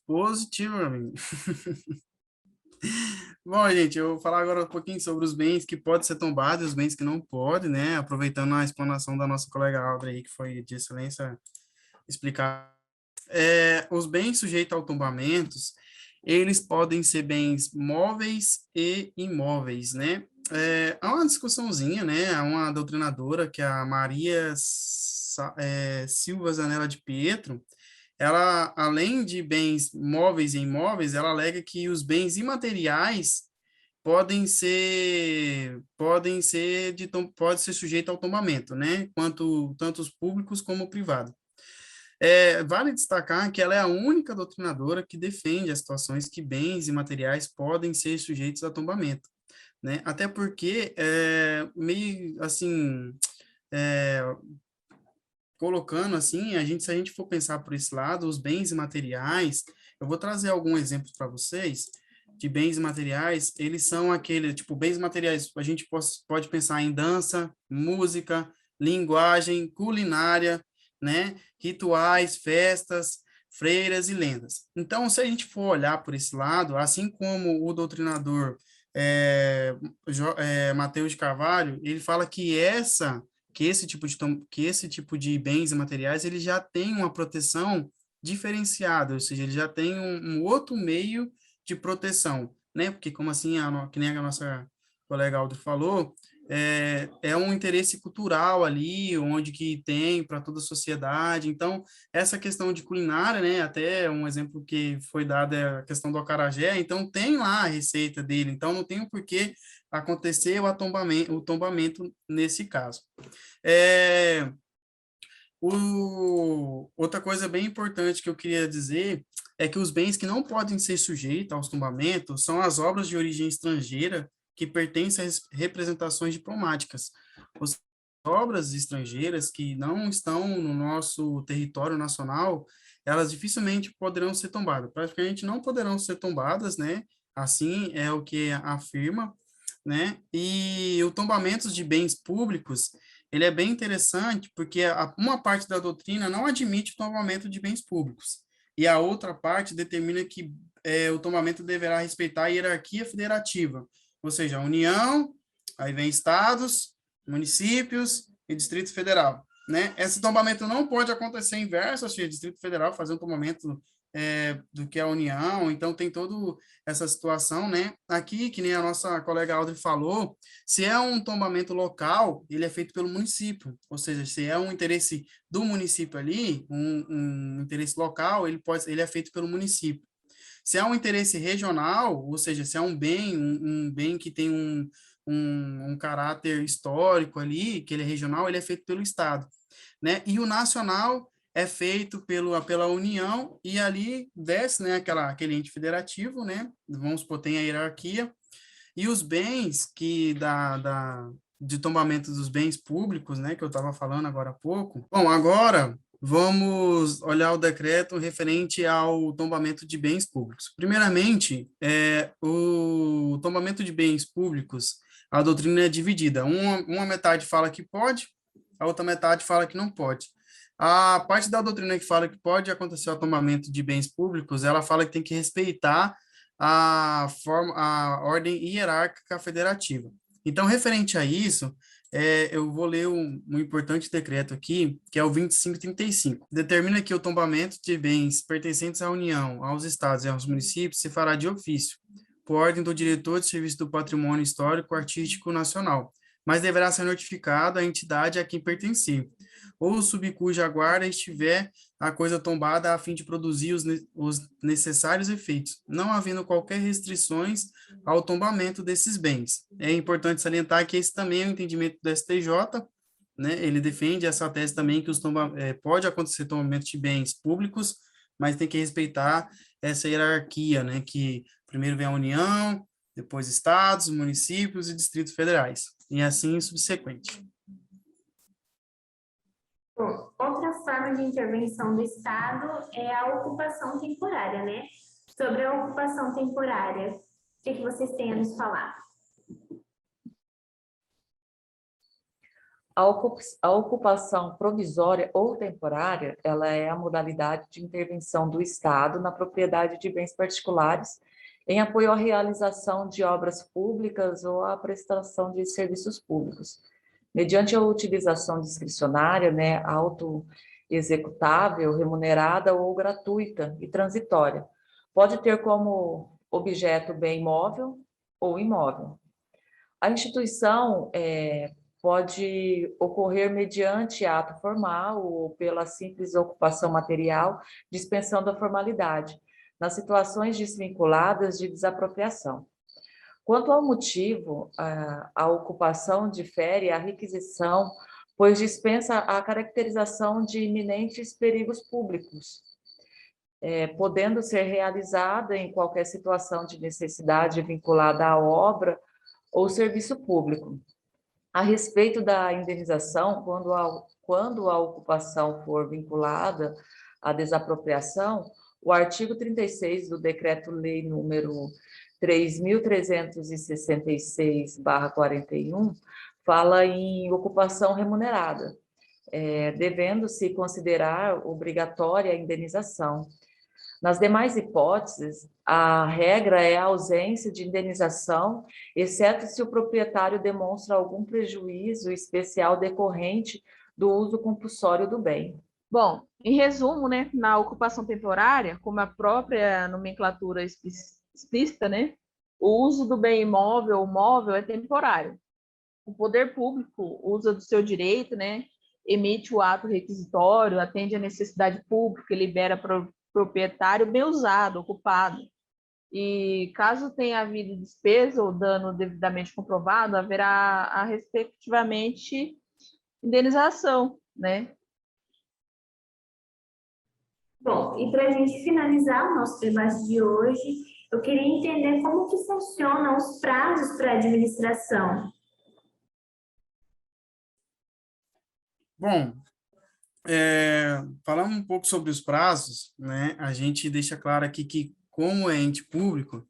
Positivo, amigo. Bom, gente, eu vou falar agora um pouquinho sobre os bens que podem ser tombados e os bens que não podem, né? Aproveitando a explanação da nossa colega Audrey aí, que foi de excelência explicar. Os bens sujeitos ao tombamentos, eles podem ser bens móveis e imóveis, né? Há uma discussãozinha, né? Há uma doutrinadora, que é a Maria Silva Zanella de Pietro. Ela, além de bens móveis e imóveis, ela alega que os bens imateriais podem ser sujeitos ao tombamento, né? Tanto os públicos como o privado. Vale destacar que ela é a única doutrinadora que defende as situações que bens imateriais podem ser sujeitos a tombamento, né? Até porque, meio assim, colocando assim, se a gente for pensar por esse lado, os bens imateriais, eu vou trazer alguns exemplos para vocês de bens materiais. Eles são aqueles, tipo, bens materiais, a gente pode pensar em dança, música, linguagem, culinária, né, rituais, festas, freiras e lendas. Então, se a gente for olhar por esse lado, assim como o doutrinador Mateus de Carvalho, ele fala que esse tipo de bens e materiais, ele já tem uma proteção diferenciada, ou seja, ele já tem um outro meio de proteção, né? Porque, como assim, que nem a nossa colega Aldo falou, é um interesse cultural ali, onde que tem para toda a sociedade. Então, essa questão de culinária, né? Até um exemplo que foi dado é a questão do acarajé, então tem lá a receita dele, então não tem o porquê acontecer o tombamento nesse caso. Outra coisa bem importante que eu queria dizer é que os bens que não podem ser sujeitos aos tombamentos são as obras de origem estrangeira que pertencem às representações diplomáticas. As obras estrangeiras que não estão no nosso território nacional, elas dificilmente poderão ser tombadas. Praticamente não poderão ser tombadas, né? Assim é o que afirma, né? E o tombamento de bens públicos, ele é bem interessante porque uma parte da doutrina não admite o tombamento de bens públicos e a outra parte determina que o tombamento deverá respeitar a hierarquia federativa, ou seja, a União, aí vem estados, municípios e Distrito Federal, né? Esse tombamento não pode acontecer inverso, ou seja, o Distrito Federal fazer um tombamento do que a União, então tem toda essa situação, né? Aqui, que nem a nossa colega Audrey falou, se é um tombamento local, ele é feito pelo município, ou seja, se é um interesse do município ali, um interesse local, ele é feito pelo município. Se é um interesse regional, ou seja, se é um bem que tem um caráter histórico ali, que ele é regional, ele é feito pelo Estado, né? E o nacional é feito pela União, e ali desce, né, aquele ente federativo, né? Vamos supor, tem a hierarquia, e os bens de tombamento dos bens públicos, né, que eu estava falando agora há pouco. Bom, agora vamos olhar o decreto referente ao tombamento de bens públicos. Primeiramente, o tombamento de bens públicos, a doutrina é dividida. Uma metade fala que pode, a outra metade fala que não pode. A parte da doutrina que fala que pode acontecer o tombamento de bens públicos, ela fala que tem que respeitar a ordem hierárquica federativa. Então, referente a isso, eu vou ler um importante decreto aqui, que é o 2535. Determina que o tombamento de bens pertencentes à União, aos estados e aos municípios se fará de ofício, por ordem do diretor de serviço do Patrimônio Histórico Artístico Nacional, mas deverá ser notificado a entidade a quem pertencer, ou sob cuja guarda estiver a coisa tombada, a fim de produzir os necessários efeitos, não havendo qualquer restrições ao tombamento desses bens. É importante salientar que esse também é o entendimento do STJ, né? Ele defende essa tese também que pode acontecer tombamento de bens públicos, mas tem que respeitar essa hierarquia, né? Que primeiro vem a União, depois estados, municípios e distritos federais, e assim subsequente. Bom, outra forma de intervenção do Estado é a ocupação temporária, né? Sobre a ocupação temporária, o que vocês têm a nos falar? A ocupação provisória ou temporária, ela é a modalidade de intervenção do Estado na propriedade de bens particulares em apoio à realização de obras públicas ou à prestação de serviços públicos, mediante a utilização discricionária, né, auto-executável, remunerada ou gratuita e transitória. Pode ter como objeto bem móvel ou imóvel. A instituição pode ocorrer mediante ato formal ou pela simples ocupação material, dispensando a formalidade, nas situações desvinculadas de desapropriação. Quanto ao motivo, a ocupação difere a requisição, pois dispensa a caracterização de iminentes perigos públicos, podendo ser realizada em qualquer situação de necessidade vinculada à obra ou serviço público. A respeito da indenização, quando a ocupação for vinculada à desapropriação, o artigo 36 do Decreto-Lei número 3.366/41 fala em ocupação remunerada, devendo-se considerar obrigatória a indenização. Nas demais hipóteses, a regra é a ausência de indenização, exceto se o proprietário demonstra algum prejuízo especial decorrente do uso compulsório do bem. Bom, em resumo, né, na ocupação temporária, como a própria nomenclatura explícita, né, o uso do bem imóvel ou móvel é temporário. O poder público usa do seu direito, né, emite o ato requisitório, atende à necessidade pública, libera para o proprietário bem usado, ocupado. E caso tenha havido despesa ou dano devidamente comprovado, haverá respectivamente indenização, né? Bom, e para a gente finalizar o nosso debate de hoje, eu queria entender como que funcionam os prazos para a administração. Bom, falando um pouco sobre os prazos, né, a gente deixa claro aqui que, como é ente público,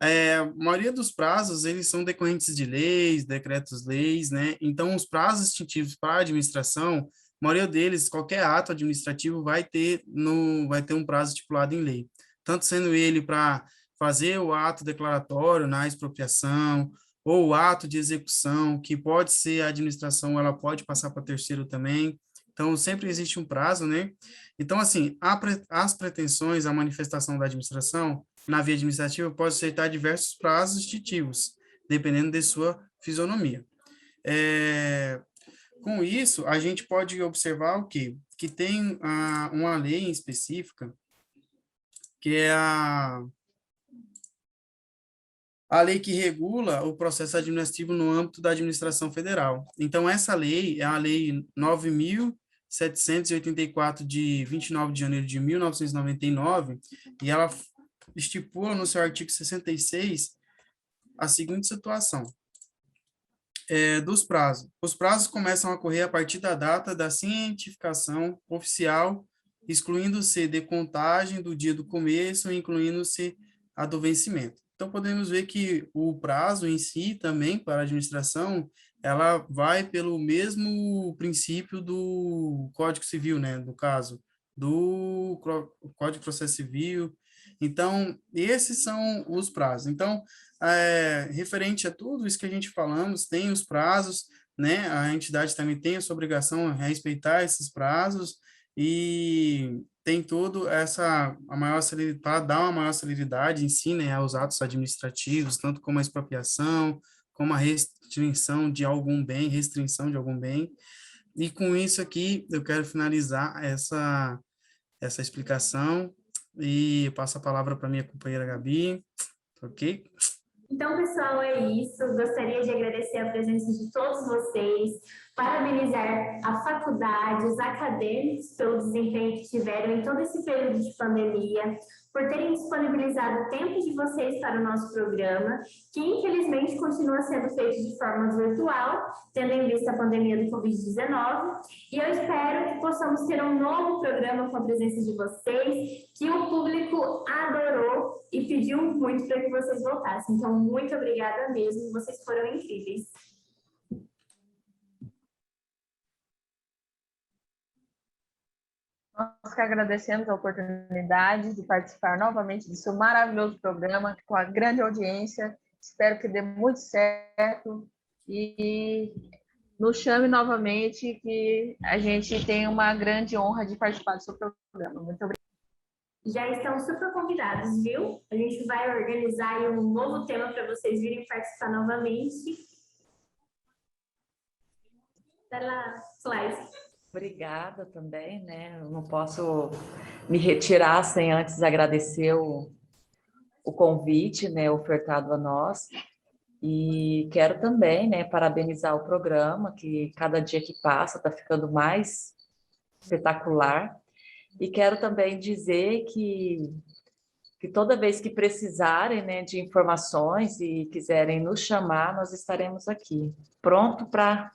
a maioria dos prazos, eles são decorrentes de leis, decretos-leis, né, então os prazos extintivos para a administração, a maioria deles, qualquer ato administrativo vai ter um prazo estipulado em lei, tanto sendo ele para fazer o ato declaratório na expropriação, ou o ato de execução, que pode ser a administração, ela pode passar para terceiro também. Então, sempre existe um prazo, né? Então, assim, as pretensões, a manifestação da administração na via administrativa pode aceitar diversos prazos extintivos, dependendo de sua fisionomia. Com isso, a gente pode observar o quê? Que tem uma lei específica, que é a lei que regula o processo administrativo no âmbito da administração federal. Então, essa lei é a Lei 9.784, de 29 de janeiro de 1999, e ela estipula no seu artigo 66 a seguinte situação. Dos prazos. Os prazos começam a correr a partir da data da cientificação oficial, excluindo-se de contagem do dia do começo e incluindo-se a do vencimento. Então, podemos ver que o prazo em si também para a administração, ela vai pelo mesmo princípio do Código Civil, né? No caso, do Código de Processo Civil. Então, esses são os prazos. Então, referente a tudo isso que a gente falamos, tem os prazos, né? A entidade também tem a sua obrigação a respeitar esses prazos e tem tudo para dar uma maior celeridade em si, né, aos atos administrativos, tanto como a expropriação, como a restrição de algum bem, E com isso aqui, eu quero finalizar essa explicação e passo a palavra para minha companheira Gabi, ok? Então, pessoal, é isso. Gostaria de agradecer a presença de todos vocês, parabenizar a faculdade, os acadêmicos pelo desempenho que tiveram em todo esse período de pandemia, por terem disponibilizado o tempo de vocês para o nosso programa, que infelizmente continua sendo feito de forma virtual, tendo em vista a pandemia do Covid-19, e eu espero que possamos ter um novo programa com a presença de vocês, que o público adorou e pediu muito para que vocês voltassem. Então, muito obrigada mesmo, vocês foram incríveis. Nós que agradecemos a oportunidade de participar novamente do seu maravilhoso programa, com a grande audiência. Espero que dê muito certo e nos chame novamente, que a gente tem uma grande honra de participar do seu programa. Muito obrigada. Já estão super convidados, viu? A gente vai organizar aí um novo tema para vocês virem participar novamente. Vai lá, Slice. Obrigada também, né? Eu não posso me retirar sem antes agradecer o convite, né, ofertado a nós. E quero também, né, parabenizar o programa, que cada dia que passa está ficando mais espetacular. E quero também dizer que toda vez que precisarem, né, de informações e quiserem nos chamar, nós estaremos aqui, pronto para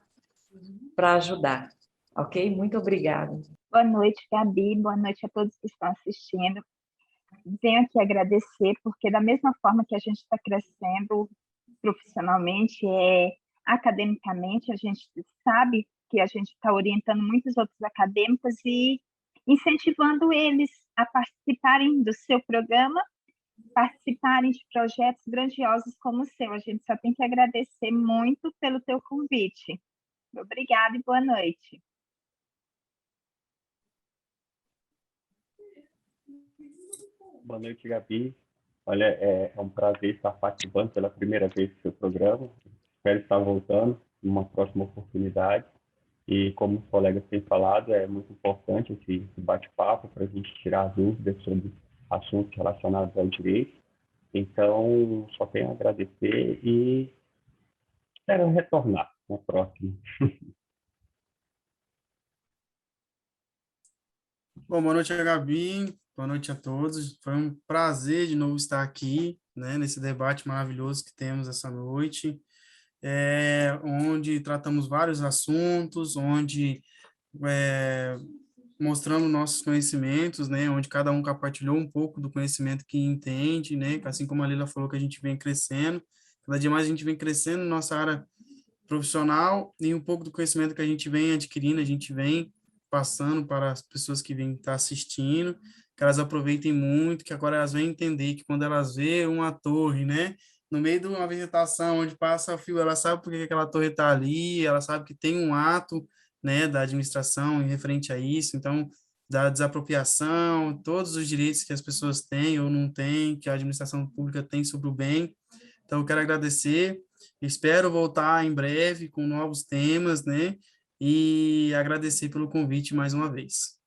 ajudar. Ok? Muito obrigada. Boa noite, Gabi. Boa noite a todos que estão assistindo. Venho aqui agradecer, porque da mesma forma que a gente está crescendo profissionalmente, academicamente, a gente sabe que a gente está orientando muitos outros acadêmicos e incentivando eles a participarem do seu programa, participarem de projetos grandiosos como o seu. A gente só tem que agradecer muito pelo teu convite. Obrigada e boa noite. Boa noite, Gabi. Olha, é um prazer estar participando pela primeira vez do seu programa. Espero estar voltando em uma próxima oportunidade. E como os colegas têm falado, é muito importante esse bate-papo para a gente tirar dúvidas sobre assuntos relacionados ao direito. Então, só tenho a agradecer e espero retornar na próxima. Bom, boa noite, Gabi. Boa noite a todos. Foi um prazer de novo estar aqui, né, nesse debate maravilhoso que temos essa noite, onde tratamos vários assuntos, onde mostramos nossos conhecimentos, né, onde cada um compartilhou um pouco do conhecimento que entende, né, assim como a Lila falou que a gente vem crescendo, cada dia mais a gente vem crescendo na nossa área profissional e um pouco do conhecimento que a gente vem adquirindo, a gente vem passando para as pessoas que vêm estar assistindo, que elas aproveitem muito, que agora elas vêm entender que quando elas vê uma torre, né, no meio de uma vegetação onde passa o fio, ela sabe por que aquela torre está ali, ela sabe que tem um ato, né, da administração em referente a isso, então, da desapropriação, todos os direitos que as pessoas têm ou não têm, que a administração pública tem sobre o bem. Então, eu quero agradecer, espero voltar em breve com novos temas, né, e agradecer pelo convite mais uma vez.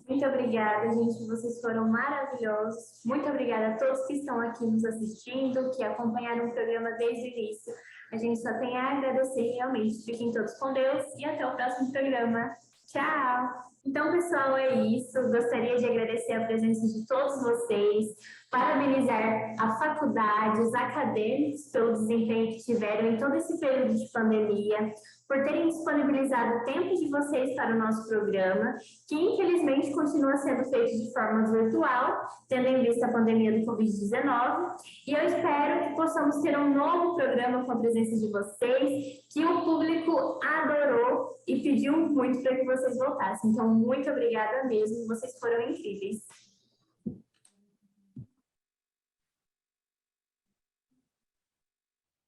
Muito obrigada, gente. Vocês foram maravilhosos. Muito obrigada a todos que estão aqui nos assistindo, que acompanharam o programa desde o início. A gente só tem a agradecer realmente. Fiquem todos com Deus e até o próximo programa. Tchau! Então, pessoal, é isso. Gostaria de agradecer a presença de todos vocês, parabenizar a faculdade, os acadêmicos pelo desempenho que tiveram em todo esse período de pandemia, por terem disponibilizado o tempo de vocês para o nosso programa, que infelizmente continua sendo feito de forma virtual, tendo em vista a pandemia do Covid-19, e eu espero que possamos ter um novo programa com a presença de vocês, que o público adorou e pediu muito para que vocês voltassem. Então, muito obrigada mesmo, vocês foram incríveis.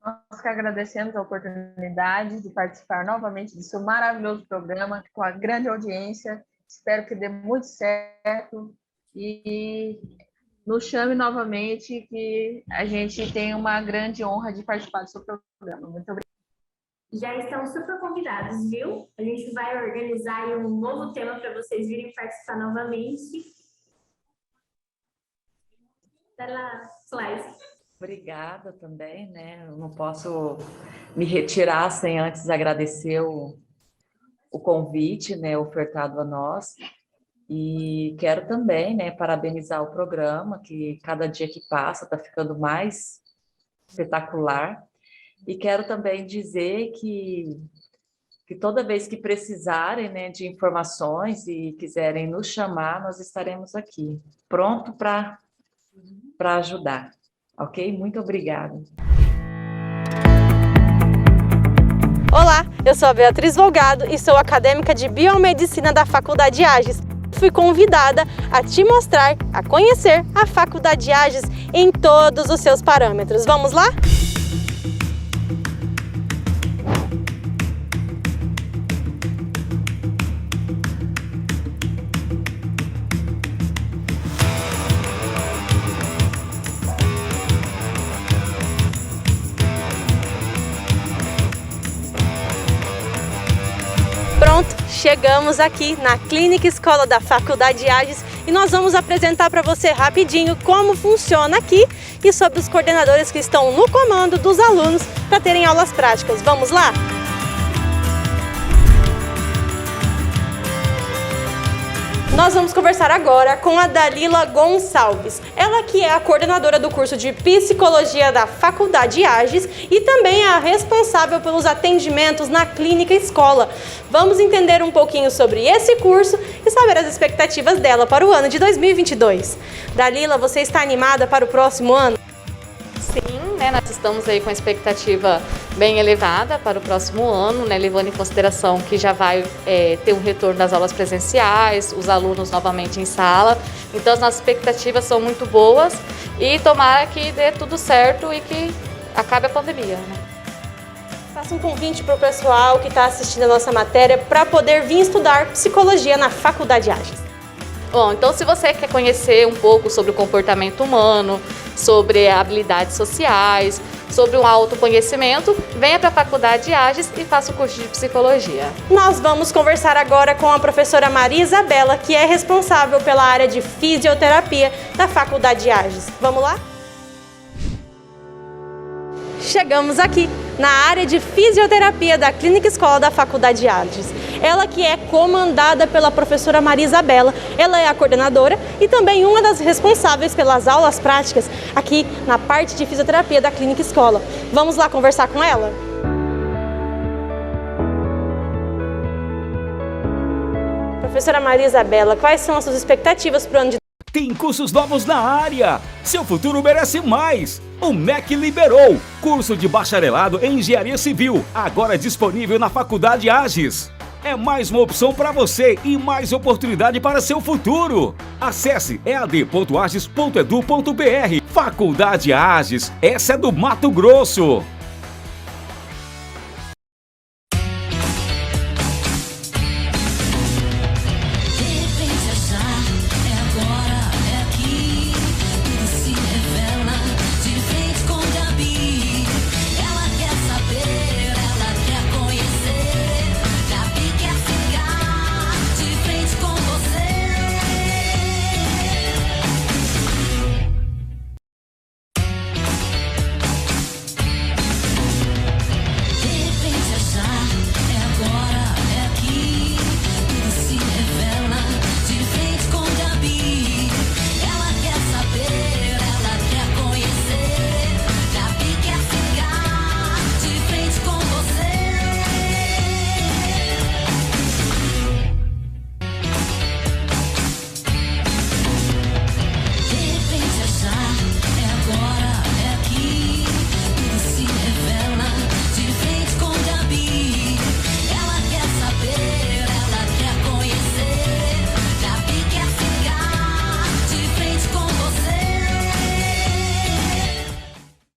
Nós que agradecemos a oportunidade de participar novamente desse maravilhoso programa, com a grande audiência. Espero que dê muito certo e nos chame novamente, que a gente tem uma grande honra de participar do seu programa. Muito obrigada. Já estão super convidados, viu? A gente vai organizar aí um novo tema para vocês virem participar novamente. Vai lá, Flaís. Obrigada também, né? Eu não posso me retirar sem antes agradecer o convite, né, ofertado a nós. E quero também, né, parabenizar o programa, que cada dia que passa está ficando mais espetacular. E quero também dizer que toda vez que precisarem, né, de informações e quiserem nos chamar, nós estaremos aqui, pronto para ajudar. Ok? Muito obrigada. Olá, eu sou a Beatriz Volgado e sou acadêmica de Biomedicina da Faculdade Ages. Fui convidada a te mostrar, a conhecer a Faculdade Ages em todos os seus parâmetros. Vamos lá? Pronto, chegamos aqui na Clínica Escola da Faculdade Ages e nós vamos apresentar para você rapidinho como funciona aqui e sobre os coordenadores que estão no comando dos alunos para terem aulas práticas. Vamos lá? Nós vamos conversar agora com a Dalila Gonçalves. Ela que é a coordenadora do curso de Psicologia da Faculdade Ages e também é a responsável pelos atendimentos na Clínica Escola. Vamos entender um pouquinho sobre esse curso e saber as expectativas dela para o ano de 2022. Dalila, você está animada para o próximo ano? Sim, né, nós estamos aí com a expectativa bem elevada para o próximo ano, né, levando em consideração que já vai ter um retorno das aulas presenciais, os alunos novamente em sala. Então, as nossas expectativas são muito boas e tomara que dê tudo certo e que acabe a pandemia, né? Faça um convite para o pessoal que está assistindo a nossa matéria para poder vir estudar psicologia na Faculdade Ages. Bom, então se você quer conhecer um pouco sobre o comportamento humano, sobre habilidades sociais, sobre um autoconhecimento, venha para a Faculdade Ages e faça o curso de Psicologia. Nós vamos conversar agora com a professora Maria Isabela, que é responsável pela área de fisioterapia da Faculdade Ages. Vamos lá? Chegamos aqui na área de fisioterapia da Clínica Escola da Faculdade Ages. Ela que é comandada pela professora Maria Isabela, ela é a coordenadora e também uma das responsáveis pelas aulas práticas aqui na parte de fisioterapia da Clínica Escola. Vamos lá conversar com ela? Professora Maria Isabela, quais são as suas expectativas para o ano de... Tem cursos novos na área. Seu futuro merece mais. O MEC liberou curso de bacharelado em Engenharia Civil, agora disponível na Faculdade Ages. É mais uma opção para você e mais oportunidade para seu futuro. Acesse ead.ages.edu.br. Faculdade Ages, essa é do Mato Grosso.